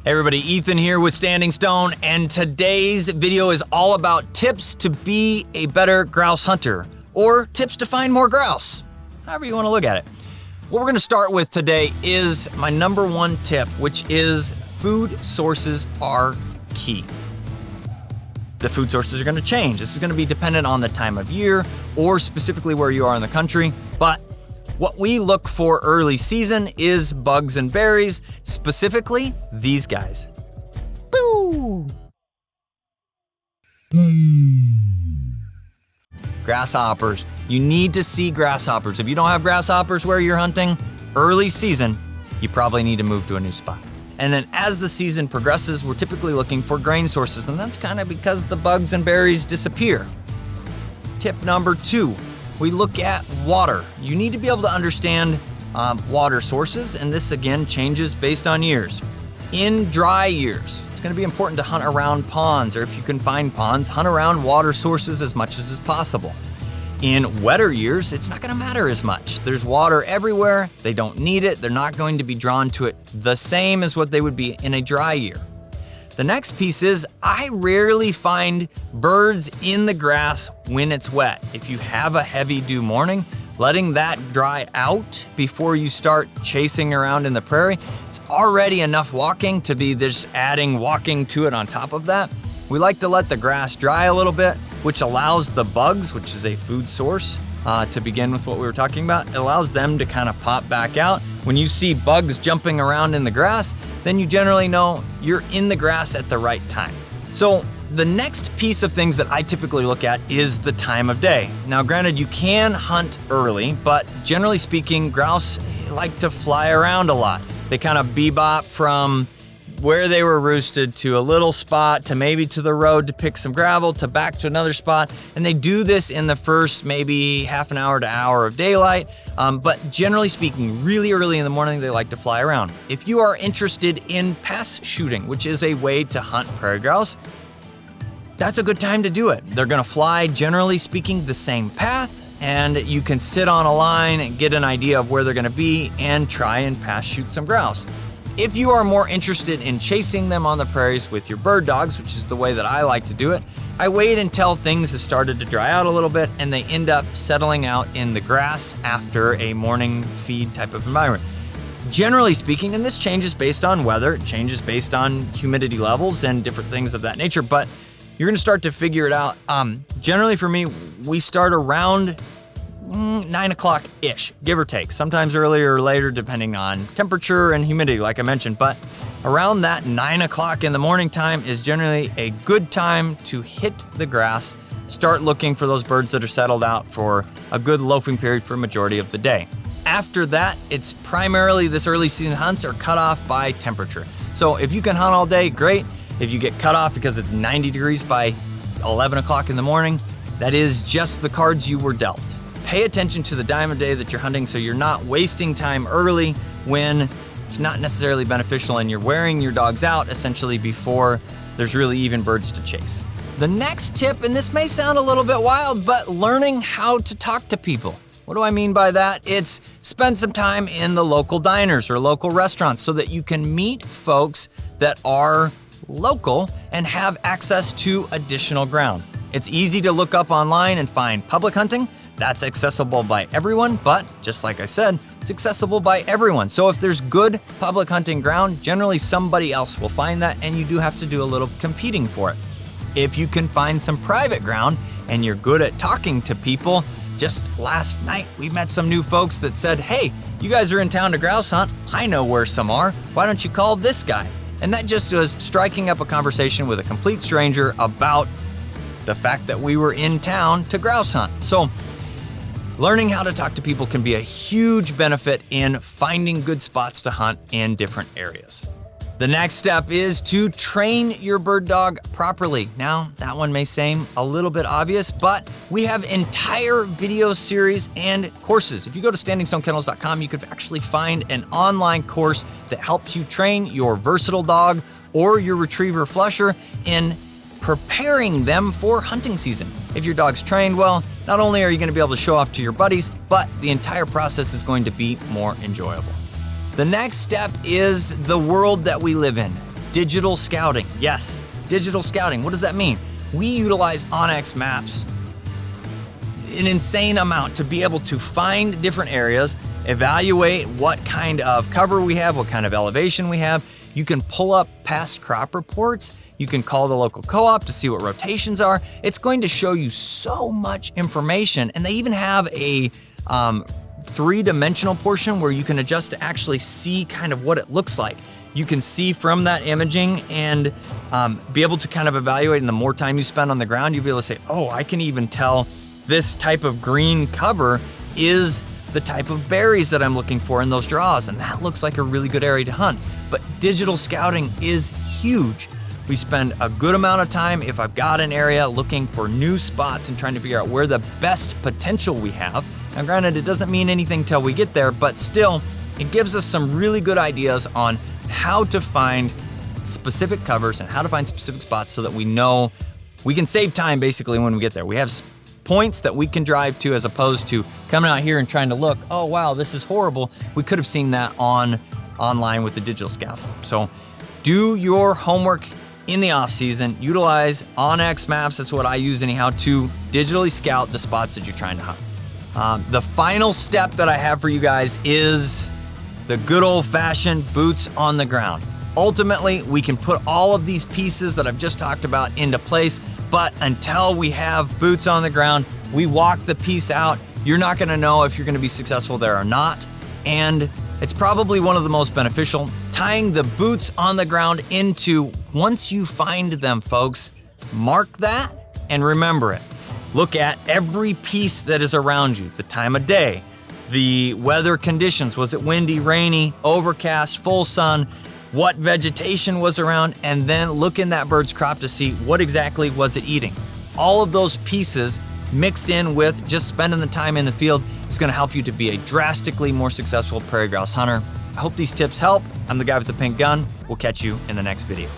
Hey everybody, Ethan here with Standing Stone, and today's video is all about tips to be a better grouse hunter, or tips to find more grouse, however you want to look at it. What we're going to start with today is my number one tip, which is food sources are key. The food sources are going to change. This is going to be dependent on the time of year or specifically where you are in the country, but what we look for early season is bugs and berries, specifically these guys. Boo! Grasshoppers. You need to see grasshoppers. If you don't have grasshoppers where you're hunting early season, you probably need to move to a new spot. And then as the season progresses, we're typically looking for grain sources, and that's kind of because the bugs and berries disappear. Tip number 2. We look at water. You need to be able to understand water sources, and this again changes based on years. In dry years, it's going to be important to hunt around ponds, or if you can find ponds, hunt around water sources as much as is possible. In wetter years, it's not going to matter as much. There's water everywhere. They don't need it. They're not going to be drawn to it the same as what they would be in a dry year. The next piece is I rarely find birds in the grass when it's wet. If you have a heavy dew morning, letting that dry out before you start chasing around in the prairie, it's already enough walking to be just adding walking to it on top of that. We like to let the grass dry a little bit, which allows the bugs, which is a food source, to begin with what we were talking about. It allows them to kind of pop back out. When you see bugs jumping around in the grass, then you generally know you're in the grass at the right time. So the next piece of things that I typically look at is the time of day. Now granted, you can hunt early, but generally speaking, grouse like to fly around a lot. They kind of bebop from where they were roosted to a little spot, to maybe to the road to pick some gravel, to back to another spot. And they do this in the first maybe half an hour to hour of daylight. But generally speaking, really early in the morning, they like to fly around. If you are interested in pass shooting, which is a way to hunt prairie grouse, that's a good time to do it. They're gonna fly, generally speaking, the same path, and you can sit on a line and get an idea of where they're gonna be and try and pass shoot some grouse. If you are more interested in chasing them on the prairies with your bird dogs, which is the way that I like to do it, I wait until things have started to dry out a little bit and they end up settling out in the grass after a morning feed type of environment. Generally speaking, and this changes based on weather, it changes based on humidity levels and different things of that nature, but you're gonna start to figure it out. Generally for me, we start around 9 o'clock-ish, give or take. Sometimes earlier or later, depending on temperature and humidity, like I mentioned. But around that 9 o'clock in the morning time is generally a good time to hit the grass, start looking for those birds that are settled out for a good loafing period for a majority of the day. After that, it's primarily this early season hunts are cut off by temperature. So if you can hunt all day, great. If you get cut off because it's 90 degrees by 11 o'clock in the morning, that is just the cards you were dealt. Pay attention to the time of day that you're hunting so you're not wasting time early when it's not necessarily beneficial and you're wearing your dogs out essentially before there's really even birds to chase. The next tip, and this may sound a little bit wild, but learning how to talk to people. What do I mean by that? It's spend some time in the local diners or local restaurants so that you can meet folks that are local and have access to additional ground. It's easy to look up online and find public hunting. That's accessible by everyone, but just like I said, it's accessible by everyone. So if there's good public hunting ground, generally somebody else will find that, and you do have to do a little competing for it. If you can find some private ground and you're good at talking to people, just last night we met some new folks that said, hey, you guys are in town to grouse hunt. I know where some are. Why don't you call this guy? And that just was striking up a conversation with a complete stranger about the fact that we were in town to grouse hunt. So learning how to talk to people can be a huge benefit in finding good spots to hunt in different areas. The next step is to train your bird dog properly. Now, that one may seem a little bit obvious, but we have entire video series and courses. If you go to standingstonekennels.com, you could actually find an online course that helps you train your versatile dog or your retriever flusher in preparing them for hunting season. If your dog's trained well, not only are you going to be able to show off to your buddies, but the entire process is going to be more enjoyable. The next step is the world that we live in. digital scouting. Yes, digital scouting. What does that mean? We utilize onX maps an insane amount to be able to find different areas, evaluate what kind of cover we have, what kind of elevation we have. You can pull up past crop reports. You can call the local co-op to see what rotations are. It's going to show you so much information. And they even have a three-dimensional portion where you can adjust to actually see kind of what it looks like. You can see from that imaging and be able to kind of evaluate, and the more time you spend on the ground, you'll be able to say, oh, I can even tell this type of green cover is the type of berries that I'm looking for in those draws, and that looks like a really good area to hunt. But digital scouting is huge. We spend a good amount of time, if I've got an area, looking for new spots and trying to figure out where the best potential we have. Now granted, it doesn't mean anything till we get there, but still, it gives us some really good ideas on how to find specific covers and how to find specific spots so that we know we can save time basically when we get there. We have points that we can drive to as opposed to coming out here and trying to look, oh wow, this is horrible. We could have seen that online with the digital scout. So do your homework in the off season, utilize onX maps, that's what I use anyhow, to digitally scout the spots that you're trying to hunt. The final step that I have for you guys is the good old-fashioned boots on the ground. Ultimately, we can put all of these pieces that I've just talked about into place, but until we have boots on the ground, we walk the piece out, you're not gonna know if you're gonna be successful there or not. And it's probably one of the most beneficial, tying the boots on the ground into, once you find them, folks, mark that and remember it. Look at every piece that is around you, the time of day, the weather conditions. Was it windy, rainy, overcast, full sun? What vegetation was around? And then look in that bird's crop to see what exactly was it eating. All of those pieces mixed in with just spending the time in the field is going to help you to be a drastically more successful prairie grouse hunter. I hope these tips help. I'm the guy with the pink gun. We'll catch you in the next video.